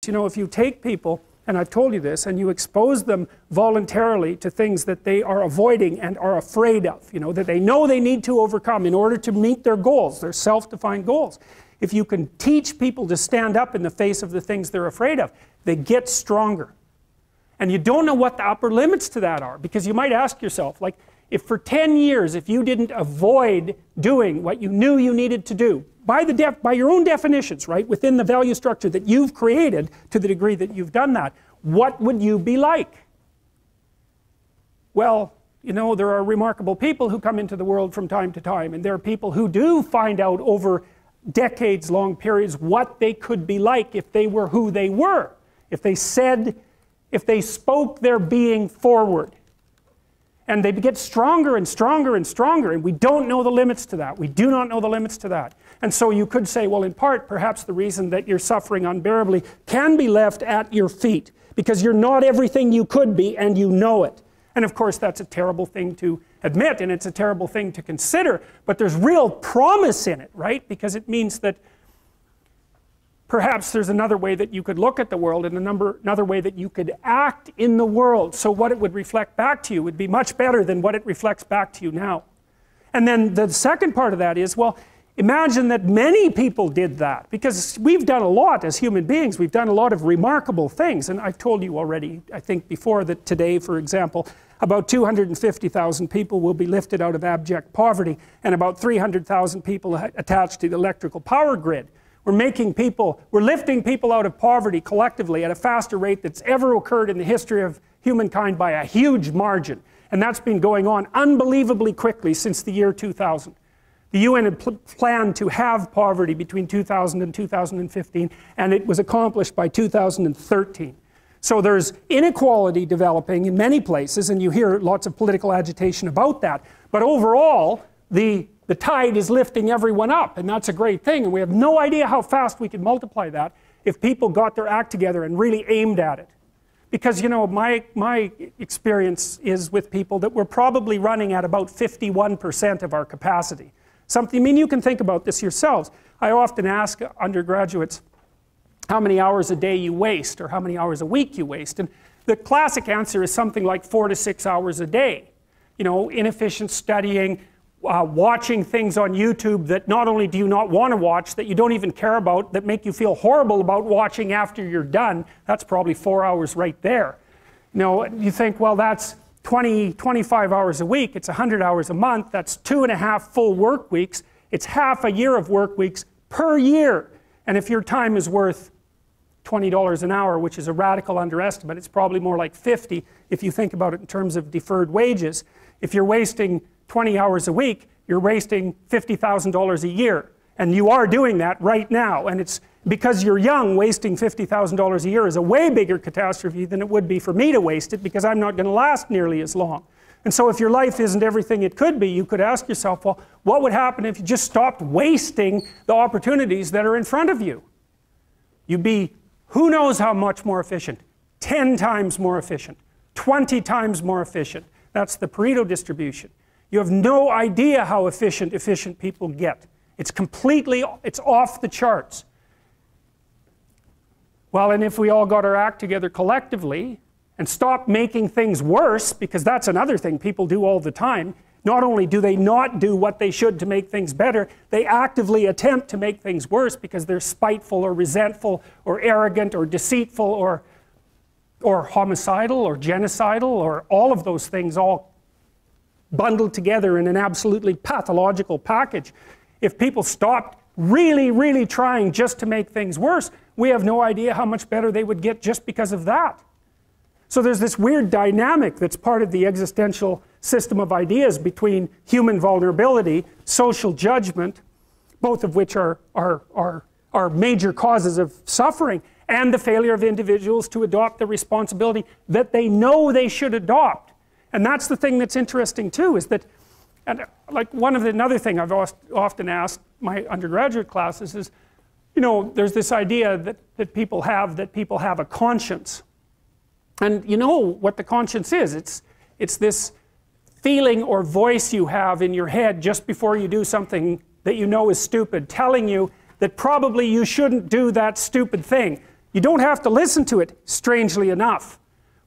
you know, if you take people, and I've told you this, and you expose them voluntarily to things that they are avoiding and are afraid of, you know, that they know they need to overcome in order to meet their goals, their self-defined goals. If you can teach people to stand up in the face of the things they're afraid of, they get stronger. And you don't know what the upper limits to that are, because you might ask yourself, like, if for 10 years, if you didn't avoid doing what you knew you needed to do, by your own definitions, right, within the value structure that you've created to the degree that you've done that, what would you be like? Well, you know, there are remarkable people who come into the world from time to time, and there are people who do find out over decades-long periods what they could be like if they were who they were, if they spoke their being forward. And they get stronger and stronger and stronger, and we don't know the limits to that. We do not know the limits to that. And so you could say, well, in part, perhaps the reason that you're suffering unbearably can be left at your feet, because you're not everything you could be, and you know it. And of course, that's a terrible thing to admit, and it's a terrible thing to consider, but there's real promise in it, right? Because it means that perhaps there's another way that you could look at the world, and another way that you could act in the world, so what it would reflect back to you would be much better than what it reflects back to you now. And then the second part of that is, well, imagine that many people did that, because we've done a lot as human beings. We've done a lot of remarkable things, and I've told you already, I think before, that today, for example, about 250,000 people will be lifted out of abject poverty, and about 300,000 people attached to the electrical power grid. We're lifting people out of poverty collectively at a faster rate that's ever occurred in the history of humankind by a huge margin. And that's been going on unbelievably quickly since the year 2000. The UN had planned to have poverty between 2000 and 2015, and it was accomplished by 2013. So there's inequality developing in many places, and you hear lots of political agitation about that. But overall, the tide is lifting everyone up, and that's a great thing, and we have no idea how fast we could multiply that if people got their act together and really aimed at it. Because, you know, my experience is with people that we're probably running at about 51% of our capacity. I mean, you can think about this yourselves. I often ask undergraduates how many hours a day you waste, or how many hours a week you waste, and the classic answer is something like 4 to 6 hours a day. You know, inefficient studying, watching things on YouTube that not only do you not want to watch, that you don't even care about, that make you feel horrible about watching after you're done. That's probably 4 hours right there. You know, you think, well, that's 25 hours a week, it's 100 hours a month, that's 2.5 full work weeks, it's half a year of work weeks per year. And if your time is worth $20 an hour, which is a radical underestimate, it's probably more like 50 if you think about it in terms of deferred wages. If you're wasting 20 hours a week, you're wasting $50,000 a year. And you are doing that right now. And it's because you're young, wasting $50,000 a year is a way bigger catastrophe than it would be for me to waste it, because I'm not going to last nearly as long. And so if your life isn't everything it could be, you could ask yourself, well, what would happen if you just stopped wasting the opportunities that are in front of you? You'd be, who knows how much more efficient? 10 times more efficient, 20 times more efficient. That's the Pareto distribution. You have no idea how efficient people get. It's off the charts. Well, and if we all got our act together collectively and stopped making things worse, because that's another thing people do all the time, not only do they not do what they should to make things better, they actively attempt to make things worse because they're spiteful or resentful or arrogant or deceitful or homicidal or genocidal, or all of those things all bundled together in an absolutely pathological package. If people stopped really, really trying just to make things worse, we have no idea how much better they would get just because of that. So there's this weird dynamic that's part of the existential system of ideas between human vulnerability, social judgment, both of which are major causes of suffering, and the failure of individuals to adopt the responsibility that they know they should adopt. And that's the thing that's interesting too, is that, and like another thing I've often asked my undergraduate classes is, you know, there's this idea that people have a conscience. And you know what the conscience is. It's this feeling or voice you have in your head just before you do something that you know is stupid, telling you that probably you shouldn't do that stupid thing. You don't have to listen to it, strangely enough.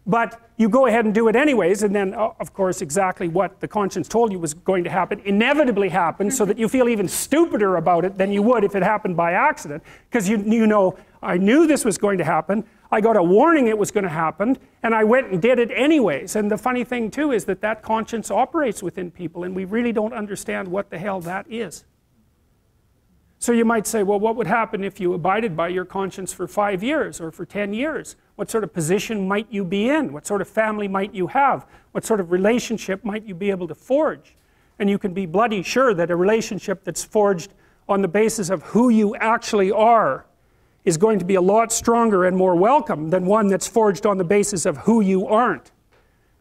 But you go ahead and do it anyways, and then, of course, exactly what the conscience told you was going to happen inevitably happens, so that you feel even stupider about it than you would if it happened by accident. Because you know, I knew this was going to happen, I got a warning it was going to happen, and I went and did it anyways. And the funny thing too is that that conscience operates within people, and we really don't understand what the hell that is. So you might say, well, what would happen if you abided by your conscience for 5 years or for 10 years? What sort of position might you be in? What sort of family might you have? What sort of relationship might you be able to forge? And you can be bloody sure that a relationship that's forged on the basis of who you actually are is going to be a lot stronger and more welcome than one that's forged on the basis of who you aren't.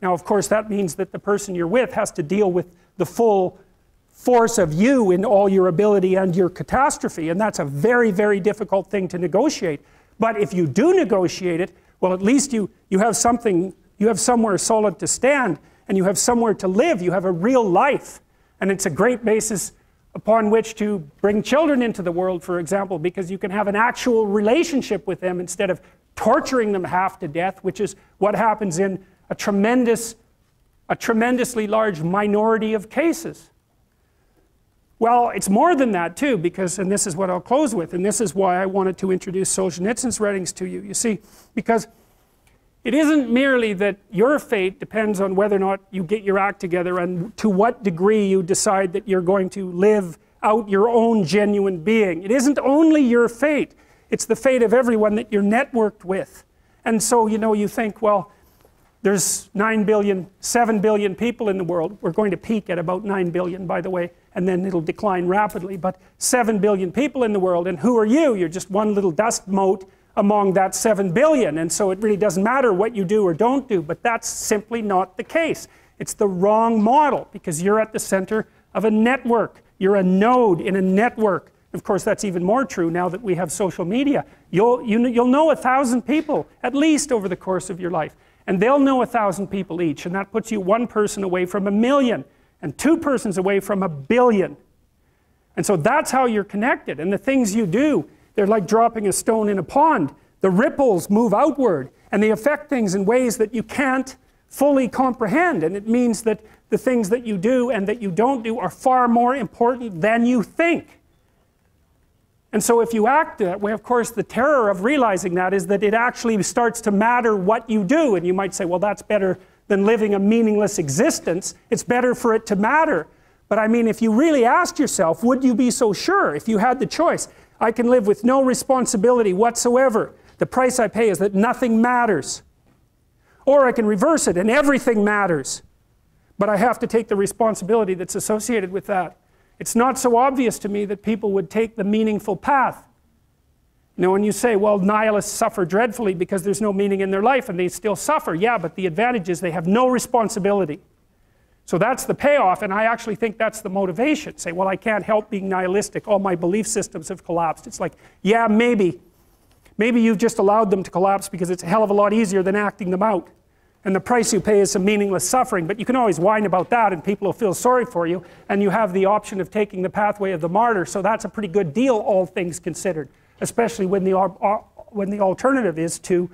Now, of course, that means that the person you're with has to deal with the full force of you in all your ability and your catastrophe, and that's a very, very difficult thing to negotiate. But if you do negotiate it, well, at least you have something, you have somewhere solid to stand, and you have somewhere to live, you have a real life, and it's a great basis upon which to bring children into the world, for example, because you can have an actual relationship with them instead of torturing them half to death, which is what happens in a tremendously large minority of cases. Well, it's more than that too, because, and this is what I'll close with, and this is why I wanted to introduce Solzhenitsyn's writings to you. You see, because it isn't merely that your fate depends on whether or not you get your act together and to what degree you decide that you're going to live out your own genuine being. It isn't only your fate, it's the fate of everyone that you're networked with. And so, you know, you think, well, there's 9 billion, 7 billion people in the world. We're going to peak at about 9 billion, by the way, and then it'll decline rapidly. But 7 billion people in the world, and who are you? You're just one little dust mote among that 7 billion. And so it really doesn't matter what you do or don't do, but that's simply not the case. It's the wrong model, because you're at the center of a network. You're a node in a network. Of course, that's even more true now that we have social media. You'll know 1,000 people, at least, over the course of your life. And they'll know 1,000 people each, and that puts you one person away from 1 million, and 2 persons away from 1 billion. And so that's how you're connected. And the things you do, they're like dropping a stone in a pond. The ripples move outward, and they affect things in ways that you can't fully comprehend. And it means that the things that you do and that you don't do are far more important than you think. And so if you act that way, of course, the terror of realizing that is that it actually starts to matter what you do. And you might say, well, that's better than living a meaningless existence. It's better for it to matter. But I mean, if you really asked yourself, would you be so sure if you had the choice? I can live with no responsibility whatsoever. The price I pay is that nothing matters. Or I can reverse it and everything matters. But I have to take the responsibility that's associated with that. It's not so obvious to me that people would take the meaningful path. You know, when you say, well, nihilists suffer dreadfully because there's no meaning in their life, and they still suffer. Yeah, but the advantage is they have no responsibility. So that's the payoff, and I actually think that's the motivation. Say, well, I can't help being nihilistic. All my belief systems have collapsed. It's like, yeah, maybe. Maybe you've just allowed them to collapse because it's a hell of a lot easier than acting them out. And the price you pay is some meaningless suffering, but you can always whine about that and people will feel sorry for you, and you have the option of taking the pathway of the martyr, so that's a pretty good deal, all things considered, especially when the alternative is to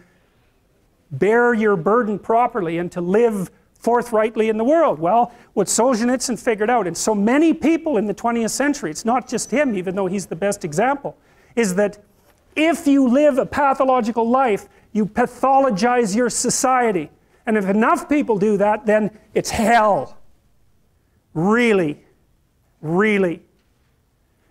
bear your burden properly and to live forthrightly in the world. Well, what Solzhenitsyn figured out, and so many people in the 20th century, it's not just him, even though he's the best example, is that if you live a pathological life, you pathologize your society. And if enough people do that, then it's hell. Really. Really.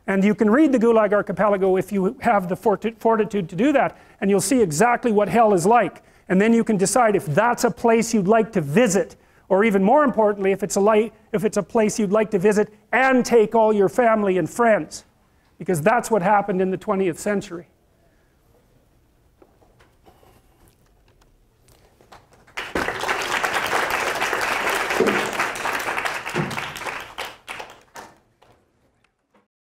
And you can read the Gulag Archipelago if you have the fortitude to do that, and you'll see exactly what hell is like. And then you can decide if that's a place you'd like to visit, or even more importantly, if it's a place you'd like to visit and take all your family and friends. Because that's what happened in the 20th century.